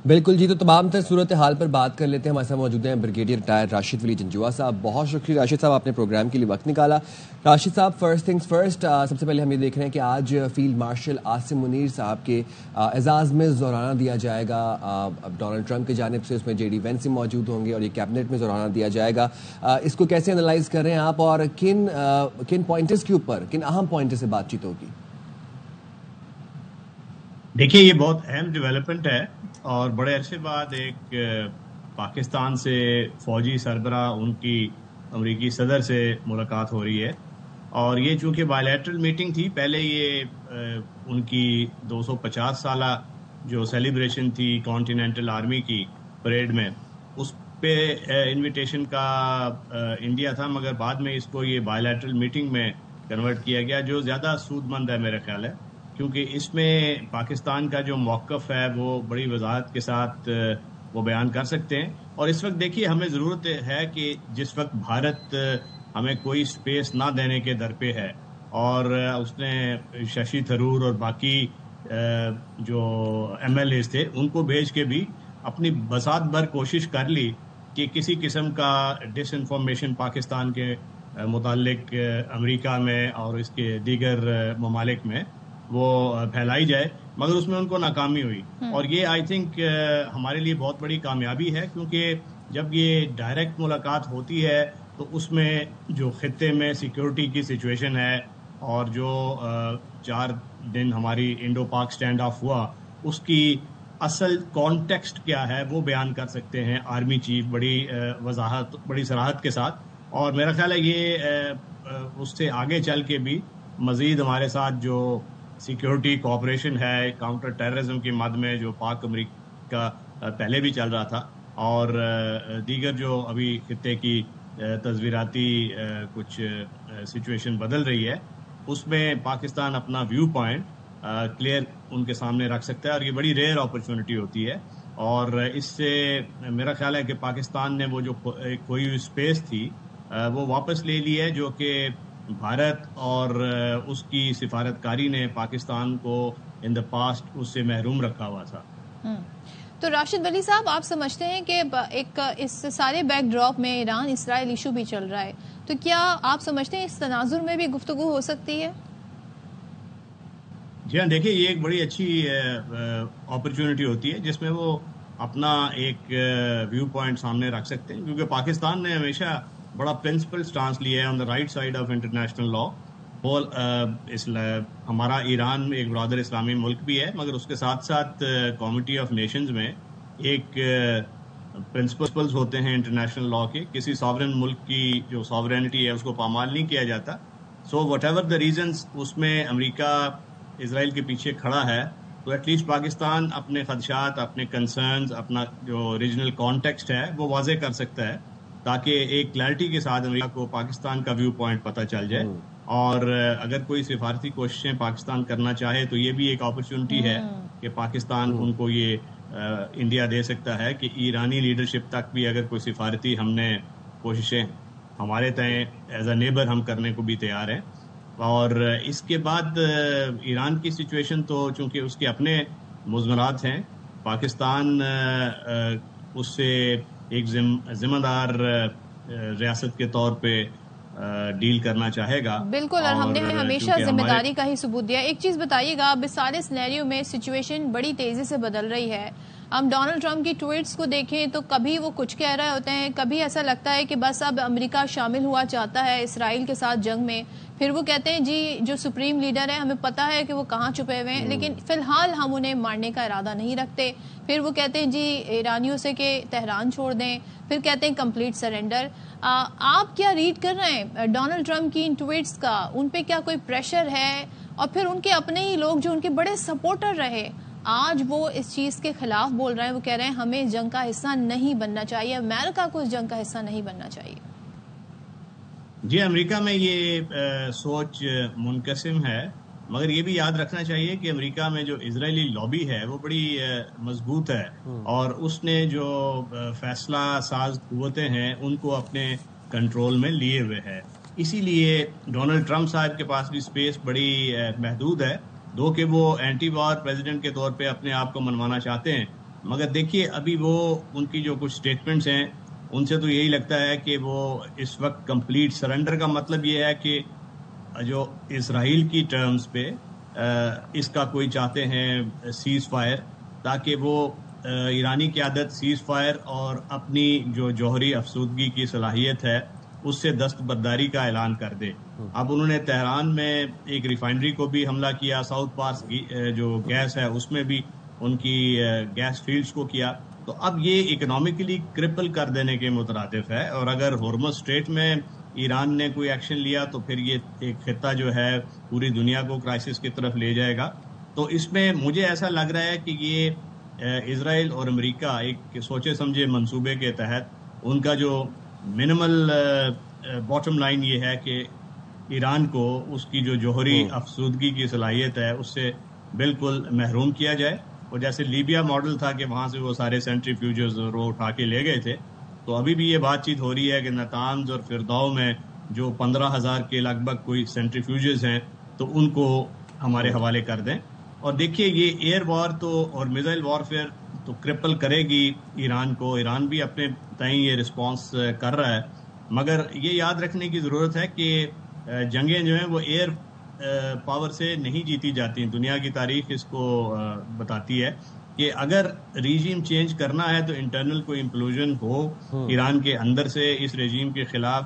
بالکل جی، تو تمام تر صورتحال پر بات کر لیتے ہیں. ہمارے ساتھ موجود ہیں بریگیڈیئر ریٹائر راشد ولی جنجوعہ صاحب. بہت شکریہ راشد صاحب، آپ نے پروگرام کے لیے وقت نکالا. راشد صاحب، فرسٹ تھنگز فرسٹ، سب سے پہلے ہم یہ دیکھ رہے ہیں کہ آج فیلڈ مارشل عاصم منیر صاحب کے اعزاز میں زورانہ دیا جائے گا. ڈونلڈ ٹرمپ کی جانب سے اس میں جے ڈی وینس موجود ہوں گے اور یہ کیبنٹ میں زورانہ دیا جائے گا. اس کو کیسے انالائز کر رہے ہیں آپ، اور کن پوائنٹس کے اوپر، کن اہم پوائنٹس سے بات چیت ہوگی؟ دیکھیے، یہ بہت اہم ڈیولپمنٹ ہے اور بڑے عرصے بعد ایک پاکستان سے فوجی سربراہ ان کی امریکی صدر سے ملاقات ہو رہی ہے. اور یہ چونکہ بائیلیٹرل میٹنگ تھی، پہلے یہ ان کی 250 سالہ جو سیلیبریشن تھی کانٹیننٹل آرمی کی پریڈ میں، اس پہ انویٹیشن کا انڈیا تھا، مگر بعد میں اس کو یہ بائیلیٹرل میٹنگ میں کنورٹ کیا گیا، جو زیادہ سود مند ہے میرا خیال ہے، کیونکہ اس میں پاکستان کا جو موقف ہے وہ بڑی وضاحت کے ساتھ وہ بیان کر سکتے ہیں. اور اس وقت دیکھیے، ہمیں ضرورت ہے کہ جس وقت بھارت ہمیں کوئی سپیس نہ دینے کے در پہ ہے، اور اس نے ششی تھرور اور باقی جو ایم ایل اےز تھے ان کو بھیج کے بھی اپنی بساط بھر کوشش کر لی کہ کسی قسم کا ڈس انفارمیشن پاکستان کے متعلق امریکہ میں اور اس کے دیگر ممالک میں وہ پھیلائی جائے، مگر اس میں ان کو ناکامی ہوئی. اور یہ آئی تھنک ہمارے لیے بہت بڑی کامیابی ہے، کیونکہ جب یہ ڈائریکٹ ملاقات ہوتی ہے تو اس میں جو خطے میں سیکیورٹی کی سچویشن ہے اور جو 4 دن ہماری انڈو پاک سٹینڈ آف ہوا، اس کی اصل کانٹیکسٹ کیا ہے وہ بیان کر سکتے ہیں آرمی چیف بڑی وضاحت، بڑی صراحت کے ساتھ. اور میرا خیال ہے یہ اس سے آگے چل کے بھی مزید ہمارے ساتھ جو سیکیورٹی کوآپریشن ہے کاؤنٹر ٹیررزم کی مد میں، جو پاک امریکہ پہلے بھی چل رہا تھا، اور دیگر جو ابھی خطے کی تصویراتی کچھ سچویشن بدل رہی ہے، اس میں پاکستان اپنا ویو پوائنٹ کلیئر ان کے سامنے رکھ سکتا ہے، اور یہ بڑی ریئر اپرچونٹی ہوتی ہے. اور اس سے میرا خیال ہے کہ پاکستان نے وہ جو کھوئی ہوئی اسپیس تھی وہ واپس لے لی ہے، جو کہ بھارت اور اس کی سفارتکاری نے پاکستان کو ان دا پاسٹ اس سے محروم رکھا ہوا تھا. تو راشد ولی صاحب، آپ سمجھتے ہیں کہ ایک اس سارے بیک ڈراپ میں ایران اسرائیل ایشو بھی چل رہا ہے، تو کیا آپ سمجھتے ہیں اس تناظر میں بھی گفتگو ہو سکتی ہے؟ جی ہاں، دیکھیے، یہ ایک بڑی اچھی اپرچونٹی ہوتی ہے جس میں وہ اپنا ایک ویو پوائنٹ سامنے رکھ سکتے ہیں، کیونکہ پاکستان نے ہمیشہ بڑا پرنسپل سٹانس لیا ہے on the right side of international law. ہمارا ایران ایک برادر اسلامی ملک بھی ہے، مگر اس کے ساتھ ساتھ کمیٹی آف نیشنز میں ایک پرنسپلز ہوتے ہیں انٹرنیشنل لا کے. کسی ساورن ملک کی جو ساورینٹی ہے اس کو پامال نہیں کیا جاتا. So whatever the reasons اس میں امریکہ اسرائیل کے پیچھے کھڑا ہے، تو ایٹ لیسٹ پاکستان اپنے خدشات، اپنے کنسرنز، اپنا جو ریجنل کانٹیکسٹ ہے وہ واضح کر سکتا ہے، تاکہ ایک کلیئرٹی کے ساتھ امریکہ کو پاکستان کا ویو پوائنٹ پتہ چل جائے. اور اگر کوئی سفارتی کوششیں پاکستان کرنا چاہے تو یہ بھی ایک اپرچونٹی ہے کہ پاکستان ان کو یہ انڈیا دے سکتا ہے کہ ایرانی لیڈرشپ تک بھی اگر کوئی سفارتی ہم نے کوششیں ہمارے تئیں ایز اے نیبر ہم کرنے کو بھی تیار ہیں. اور اس کے بعد ایران کی سچویشن تو چونکہ اس کے اپنے مضمرات ہیں، پاکستان اس سے ایک ذمہ دار ریاست کے طور پہ ڈیل کرنا چاہے گا. بالکل، اور ہم نے ہمیشہ ذمہ داری کا ہی ثبوت دیا. ایک چیز بتائیے گا، اب اس سارے سینیریو میں سچویشن بڑی تیزی سے بدل رہی ہے. ہم ڈونلڈ ٹرمپ کی ٹویٹس کو دیکھیں تو کبھی وہ کچھ کہہ رہے ہوتے ہیں، کبھی ایسا لگتا ہے کہ بس اب امریکہ شامل ہوا چاہتا ہے اسرائیل کے ساتھ جنگ میں. پھر وہ کہتے ہیں جی جو سپریم لیڈر ہے ہمیں پتہ ہے کہ وہ کہاں چھپے ہوئے ہیں، لیکن فی الحال ہم انہیں مارنے کا ارادہ نہیں رکھتے. پھر وہ کہتے ہیں جی ایرانیوں سے کہ تہران چھوڑ دیں، پھر کہتے ہیں کمپلیٹ سرنڈر. آپ کیا ریڈ کر رہے ہیں ڈونلڈ ٹرمپ کی ان ٹویٹس کا؟ ان پہ کیا کوئی پریشر ہے؟ اور پھر ان کے اپنے ہی لوگ جو ان کے بڑے سپورٹر رہے، آج وہ اس چیز کے خلاف بول رہے ہیں، وہ کہہ رہے ہیں ہمیں اس جنگ کا حصہ نہیں بننا چاہیے، امریکہ کو اس جنگ کا حصہ نہیں بننا چاہیے. جی، امریکہ میں یہ سوچ منقسم ہے، مگر یہ بھی یاد رکھنا چاہیے کہ امریکہ میں جو اسرائیلی لابی ہے وہ بڑی مضبوط ہے، اور اس نے جو فیصلہ ساز قوتیں ہیں ان کو اپنے کنٹرول میں لیے ہوئے ہے. اسی لیے ڈونلڈ ٹرمپ صاحب کے پاس بھی سپیس بڑی محدود ہے، دو کہ وہ اینٹی وار پریزیڈنٹ کے طور پہ اپنے آپ کو منوانا چاہتے ہیں، مگر دیکھیے ابھی وہ ان کی جو کچھ سٹیٹمنٹس ہیں ان سے تو یہی لگتا ہے کہ وہ اس وقت کمپلیٹ سرنڈر کا مطلب یہ ہے کہ جو اسرائیل کی ٹرمز پہ اس کا کوئی چاہتے ہیں سیز فائر، تاکہ وہ ایرانی قیادت سیز فائر اور اپنی جو جوہری افسودگی کی صلاحیت ہے اس سے دستبرداری کا اعلان کر دے. اب انہوں نے تہران میں ایک ریفائنری کو بھی حملہ کیا، ساؤتھ پاس جو گیس ہے اس میں بھی ان کی گیس فیلڈز کو کیا. تو اب یہ اکنامکلی کرپل کر دینے کے مترادف ہے، اور اگر ہورمز اسٹریٹ میں ایران نے کوئی ایکشن لیا تو پھر یہ ایک خطہ جو ہے پوری دنیا کو کرائسس کی طرف لے جائے گا. تو اس میں مجھے ایسا لگ رہا ہے کہ یہ اسرائیل اور امریکہ ایک سوچے سمجھے منصوبے کے تحت ان کا جو منیمل باٹم لائن یہ ہے کہ ایران کو اس کی جو جوہری افسودگی کی صلاحیت ہے اس سے بالکل محروم کیا جائے. اور جیسے لیبیا ماڈل تھا کہ وہاں سے وہ سارے سینٹریفیوجز وہ اٹھا کے لے گئے تھے، تو ابھی بھی یہ بات چیت ہو رہی ہے کہ نتانز اور فرداؤ میں جو 15,000 کے لگ بھگ کوئی سینٹریفیوجز ہیں تو ان کو ہمارے حوالے کر دیں. اور دیکھیے یہ ایئر وار تو اور میزائل وارفیئر تو کرپل کرے گی ایران کو. ایران بھی اپنے تئیں یہ رسپانس کر رہا ہے، مگر یہ یاد رکھنے کی ضرورت ہے کہ جنگیں جو ہیں وہ ایئر پاور سے نہیں جیتی جاتی. دنیا کی تاریخ اس کو بتاتی ہے کہ اگر ریجیم چینج کرنا ہے تو انٹرنل کوئی امپلوژن ہو ایران کے اندر سے، اس رجیم کے خلاف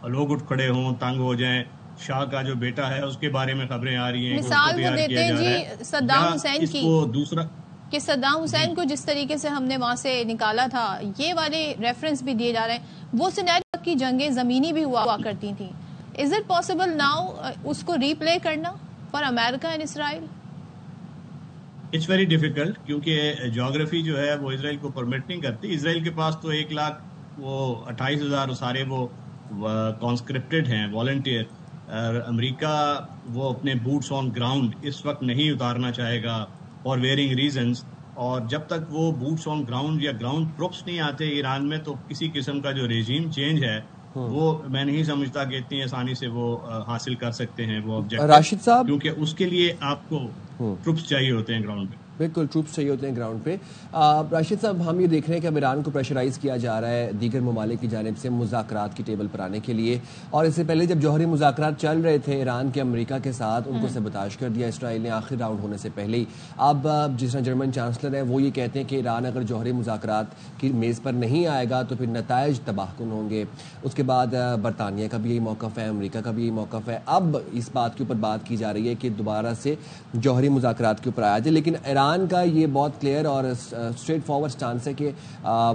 لوگ اٹھ کھڑے ہوں، تنگ ہو جائیں. شاہ کا جو بیٹا ہے اس کے بارے میں خبریں آ رہی ہیں، مثال وہ دیتے ہیں جی صدام حسین کی، دوسرا کہ صدام حسین کو جس طریقے سے ہم نے وہاں سے نکالا تھا، یہ والے ریفرنس بھی دیے جا رہے ہیں. وہ سینیریو کی جنگیں زمینی بھی ہوا کرتی تھیں. از اٹ پاسبل ناؤ اس کو ری پلے کرنا for America and Israel? It's very difficult, کیونکہ جغرافی جو ہے وہ اسرائیل کو پرمٹ نہیں کرتی. اسرائیل کے پاس تو 1,28,000 سارے وہ کانسکرپٹڈ ہیں، والنٹیئر. امریکہ وہ اپنے بوٹس آن گراؤنڈ اس وقت نہیں اتارنا چاہے گا فار ویئرنگ ریزنز. اور جب تک وہ بوٹس آن گراؤنڈ یا گراؤنڈ ٹروپس نہیں آتے ایران میں، تو کسی قسم کا جو ریجیم چینج ہے وہ میں نہیں سمجھتا کہ اتنی آسانی سے وہ حاصل کر سکتے ہیں وہ آبجیکٹو. راشد صاحب، کیونکہ اس کے لیے آپ کو ٹروپس چاہیے ہوتے ہیں گراؤنڈ پہ. بالکل ٹروپس چاہیے ہوتے ہیں گراؤنڈ پہ. راشد صاحب، ہم یہ دیکھ رہے ہیں کہ اب ایران کو پریشرائز کیا جا رہا ہے دیگر ممالک کی جانب سے مذاکرات کی ٹیبل پر آنے کے لیے. اور اس سے پہلے جب جوہری مذاکرات چل رہے تھے ایران کے امریکہ کے ساتھ، ان کو سبوتاژ کر دیا اسرائیل نے آخری راؤنڈ ہونے سے پہلے ہی. اب جس طرح جرمن چانسلر ہے وہ یہ کہتے ہیں کہ ایران اگر جوہری مذاکرات کی میز پر نہیں آئے گا تو پھر نتائج تباہ کن ہوں گے. اس کے بعد برطانیہ کا بھی یہی موقف ہے، امریکہ کا بھی یہی موقف ہے. اب اس بات کے اوپر بات کی جا رہی ہے کہ دوبارہ سے جوہری مذاکرات کے اوپر آیا جائے، لیکن ایران کا یہ بہت کلیئر اور اسٹریٹ فارورڈ سٹانس ہے کہ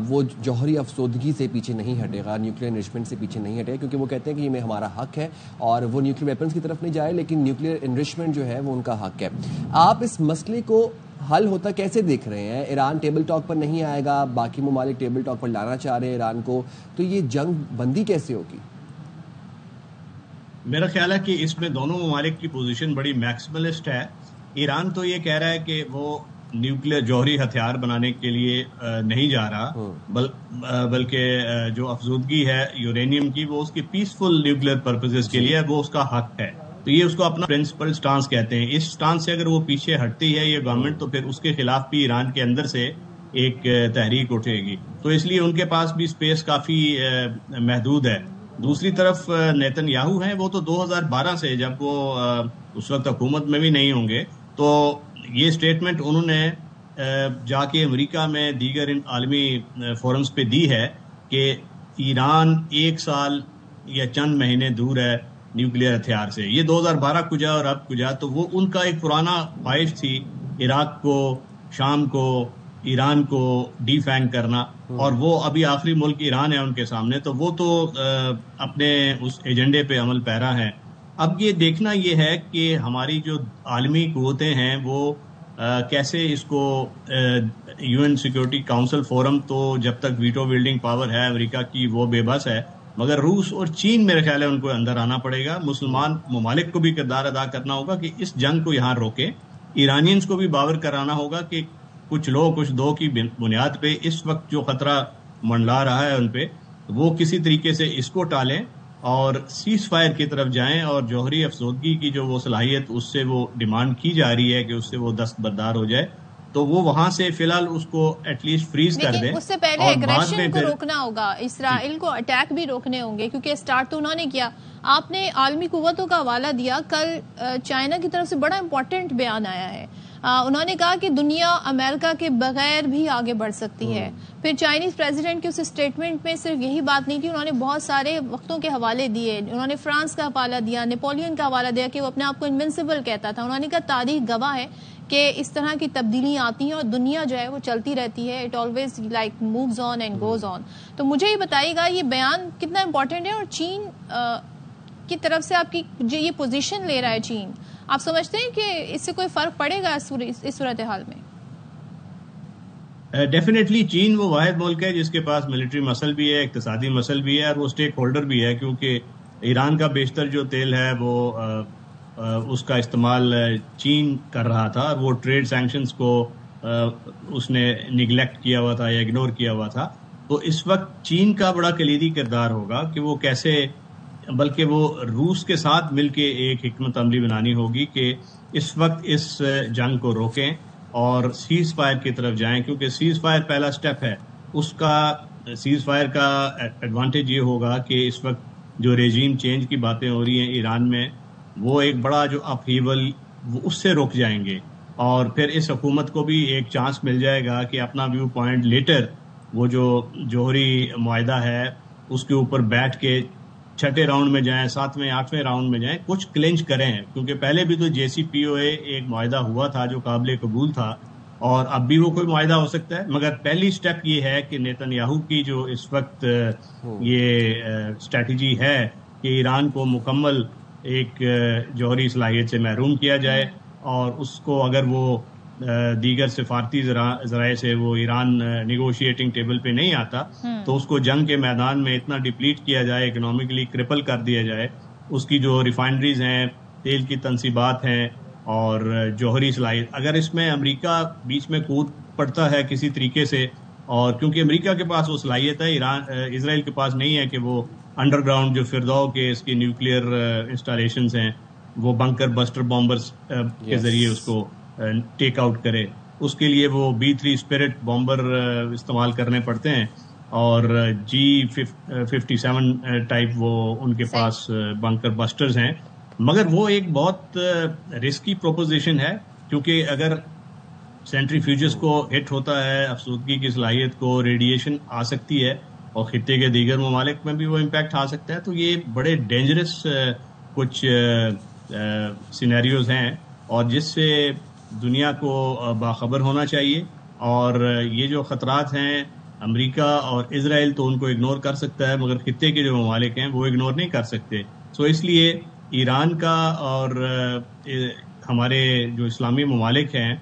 وہ جوہری افسودگی سے پیچھے نہیں ہٹے گا، نیوکلیر انرچمنٹ سے پیچھے نہیں ہٹے گا، کیونکہ وہ کہتے ہیں کہ یہ ہمارا حق ہے اور وہ نیوکلیر ویپنز کی طرف نہیں جائے، لیکن نیوکلیر انرچمنٹ جو ہے وہ ان کا حق ہے. آپ اس مسئلے کو حل ہوتا کیسے دیکھ رہے ہیں؟ ایران ٹیبل ٹاک پر نہیں آئے گا، باقی ممالک ٹیبل ٹاک پر لانا چاہ رہے ہیں ایران کو، تو یہ جنگ بندی کیسے ہوگی؟ میرا خیال ہے کہ اس میں دونوں ممالک کی پوزیشن بڑی میکسملسٹ ہے. ایران تو یہ کہہ رہا ہے کہ وہ نیوکلیر جوہری ہتھیار بنانے کے لیے نہیں جا رہا، بلکہ جو افزودگی ہے یورینیم کی وہ اس کی پیسفل نیوکلیر پرپزز کے لیے وہ اس کا حق ہے. تو یہ اس کو اپنا پرنسپل سٹانس کہتے ہیں. اس سٹانس سے اگر وہ پیچھے ہٹتی ہے یہ گورنمنٹ تو پھر اس کے خلاف بھی ایران کے اندر سے ایک تحریک اٹھے گی. تو اس لیے ان کے پاس بھی سپیس کافی محدود ہے. دوسری طرف نیتن یاہو ہیں، وہ تو 2012 سے جب وہ اس وقت حکومت میں بھی نہیں ہوں گے تو یہ سٹیٹمنٹ انہوں نے جا کے امریکہ میں دیگر ان عالمی فورمز پہ دی ہے کہ ایران 1 سال یا چند مہینے دور ہے نیوکلیر ہتھیار سے. یہ 2012 کو جا اور اب کو جا، تو وہ ان کا ایک پرانا خواہش تھی عراق کو، شام کو، ایران کو ڈی فینگ کرنا، اور وہ ابھی آخری ملک ایران ہے ان کے سامنے، تو وہ تو اپنے اس ایجنڈے پہ عمل پیرا ہیں. اب یہ دیکھنا یہ ہے کہ ہماری جو عالمی قوتیں ہیں وہ کیسے اس کو U N security council forum تو جب تک ویٹو ویلڈنگ پاور ہے امریکہ کی وہ بے بس ہے، مگر روس اور چین میرے خیال ہے ان کو اندر آنا پڑے گا. مسلمان ممالک کو بھی کردار ادا کرنا ہوگا کہ اس جنگ کو یہاں روکیں. ایرانینز کو بھی باور کرانا ہوگا کہ کچھ لو کچھ دو کی بنیاد پہ اس وقت جو خطرہ منڈلا رہا ہے ان پہ، وہ کسی طریقے سے اس کو ٹالیں اور سیز فائر کی طرف جائیں. اور جوہری افسودگی کی جو وہ صلاحیت اس سے وہ ڈیمانڈ کی جا رہی ہے کہ اس سے وہ دستبردار ہو جائے، تو وہ وہاں سے فی الحال اس کو ایٹ لیسٹ فریز کر دیں. اس سے پہلے ایگریشن کو روکنا ہوگا, اسرائیل کو اٹیک بھی روکنے ہوں گے, کیونکہ اسٹارٹ تو انہوں نے کیا. آپ نے عالمی قوتوں کا حوالہ دیا, کل چائنا کی طرف سے بڑا امپورٹنٹ بیان آیا ہے. انہوں نے کہا کہ دنیا امریکہ کے بغیر بھی آگے بڑھ سکتی ہے. پھر چائنیز پریزیڈنٹ کے اس اسٹیٹمنٹ میں صرف یہی بات نہیں تھی, انہوں نے بہت سارے وقتوں کے حوالے دیے. انہوں نے فرانس کا حوالہ دیا, نیپولین کا حوالہ دیا کہ وہ اپنے آپ کو انوینسیبل کہتا تھا. انہوں نے کہا تاریخ گواہ ہے کہ اس طرح کی تبدیلیاں آتی ہیں اور دنیا جو ہے وہ چلتی رہتی ہے. It always like moves on and goes on. تو مجھے یہ بتائیے گا یہ بیان کتنا امپورٹنٹ ہے, اور چین کی طرف سے آپ کی جو یہ پوزیشن لے رہا ہے چین, آپ سمجھتے ہیں کہ اس سے کوئی فرق پڑے گا اس صورتحال میں؟ ڈیفینیٹلی چین وہ واحد ملک ہے جس کے پاس ملٹری مسل بھی ہے, اقتصادی مسل بھی ہے, اور وہ اسٹیک ہولڈر بھی ہے, کیونکہ ایران کا بیشتر جو تیل ہے وہ اس کا استعمال چین کر رہا تھا, اور وہ ٹریڈ سینکشنز کو اس نے نگلیکٹ کیا ہوا تھا یا اگنور کیا ہوا تھا. تو اس وقت چین کا بڑا کلیدی کردار ہوگا کہ وہ کیسے, بلکہ وہ روس کے ساتھ مل کے ایک حکمت عملی بنانی ہوگی کہ اس وقت اس جنگ کو روکیں اور سیز فائر کی طرف جائیں, کیونکہ سیز فائر پہلا سٹیپ ہے. اس کا سیز فائر کا ایڈوانٹیج یہ ہوگا کہ اس وقت جو ریجیم چینج کی باتیں ہو رہی ہیں ایران میں, وہ ایک بڑا جو اپہیول وہ اس سے رک جائیں گے, اور پھر اس حکومت کو بھی ایک چانس مل جائے گا کہ اپنا ویو پوائنٹ لیٹر وہ جو جوہری معاہدہ ہے اس کے اوپر بیٹھ کے چھٹے راؤنڈ میں جائیں, 7ویں 8ویں راؤنڈ میں جائیں, کچھ کلنچ کریں. کیونکہ پہلے بھی تو جے سی پی او اے ایک معاہدہ ہوا تھا جو قابل قبول تھا, اور اب بھی وہ کوئی معاہدہ ہو سکتا ہے, مگر پہلی سٹیپ یہ ہے کہ نیتن یاہو کی جو اس وقت یہ اسٹریٹجی ہے کہ ایران کو مکمل ایک جوہری صلاحیت سے محروم کیا جائے, اور اس کو اگر وہ دیگر سفارتی ذرائع سے وہ ایران نیگوشیٹنگ ٹیبل پہ نہیں آتا تو اس کو جنگ کے میدان میں اتنا ڈپلیٹ کیا جائے, اکنامکلی کرپل کر دیا جائے. اس کی جو ریفائنریز ہیں, تیل کی تنصیبات ہیں اور جوہری صلاحیت, اگر اس میں امریکہ بیچ میں کود پڑتا ہے کسی طریقے سے, اور کیونکہ امریکہ کے پاس وہ صلاحیت ہے, اسرائیل کے پاس نہیں ہے کہ وہ انڈر گراؤنڈ جو فردو کے اس کی نیوکلیئر انسٹالیشنز ہیں وہ بنکر بسٹر بامبرز کے ذریعے اس کو ٹیک آؤٹ کرے. اس کے لیے وہ B-3 اسپرٹ بامبر استعمال کرنے پڑتے ہیں, اور G-57 ٹائپ وہ ان کے پاس بنکر بسٹرز ہیں. مگر وہ ایک بہت رسکی پروپوزیشن ہے, کیونکہ اگر سینٹریفیوجز کو ہٹ ہوتا ہے, افسودگی کی صلاحیت کو ریڈیشن آ سکتی ہے, اور خطے کے دیگر ممالک میں بھی وہ امپیکٹ آ سکتا ہے. تو یہ بڑے ڈینجرس کچھ سینیریوز ہیں, اور جس سے دنیا کو باخبر ہونا چاہیے. اور یہ جو خطرات ہیں امریکہ اور اسرائیل تو ان کو اگنور کر سکتا ہے, مگر خطے کے جو ممالک ہیں وہ اگنور نہیں کر سکتے. سو اس لیے ایران کا اور ہمارے جو اسلامی ممالک ہیں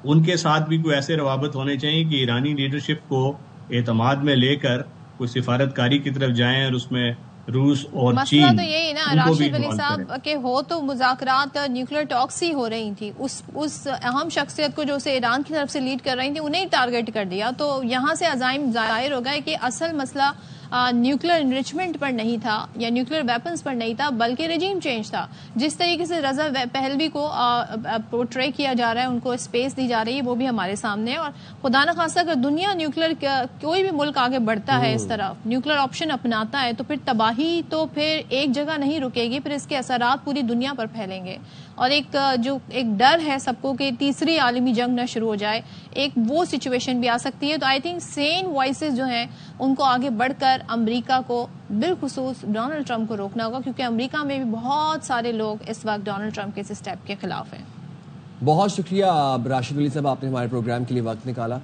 ان کے ساتھ بھی کوئی ایسے روابط ہونے چاہیے کہ ایرانی لیڈرشپ کو اعتماد میں لے کر کوئی سفارت کاری کی طرف جائیں, اور اس میں روس اور چین. مسئلہ تو یہی نا راشد ولی صاحب کہ ہو تو مذاکرات نیوکلیر ٹاکس ہی ہو رہی تھیں, اس اہم شخصیت کو جو اسے ایران کی طرف سے لیڈ کر رہی تھی انہیں ٹارگٹ کر دیا. تو یہاں سے عزائم ظاہر ہو گئے کہ اصل مسئلہ نیوکلیر انریچمنٹ پر نہیں تھا یا نیوکلیر ویپنز پر نہیں تھا, بلکہ رجیم چینج تھا. جس طریقے سے رضا پہلوی کو پورٹرے کیا جا رہا ہے, ان کو اسپیس دی جا رہی ہے, وہ بھی ہمارے سامنے ہے. اور خدا نخواستہ اگر دنیا نیوکلیر کوئی بھی ملک آگے بڑھتا ہے اس طرف نیوکلیر آپشن اپناتا ہے, تو پھر تباہی تو پھر ایک جگہ نہیں رکے گی, پھر اس کے اثرات پوری دنیا پر پھیلیں گے. اور ایک ڈر ہے سب کو کہ تیسری عالمی جنگ نہ شروع ہو جائے, ایک وہ سچویشن بھی آ سکتی ہے. تو آئی تھنک سین وائسز جو ہیں ان کو آگے بڑھ کر امریکہ کو بالخصوص ڈونلڈ ٹرمپ کو روکنا ہوگا, کیونکہ امریکہ میں بھی بہت سارے لوگ اس وقت ڈونلڈ ٹرمپ کے اس اسٹیپ کے خلاف ہیں. بہت شکریہ راشد ولی صاحب, آپ نے ہمارے پروگرام کے لیے وقت نکالا.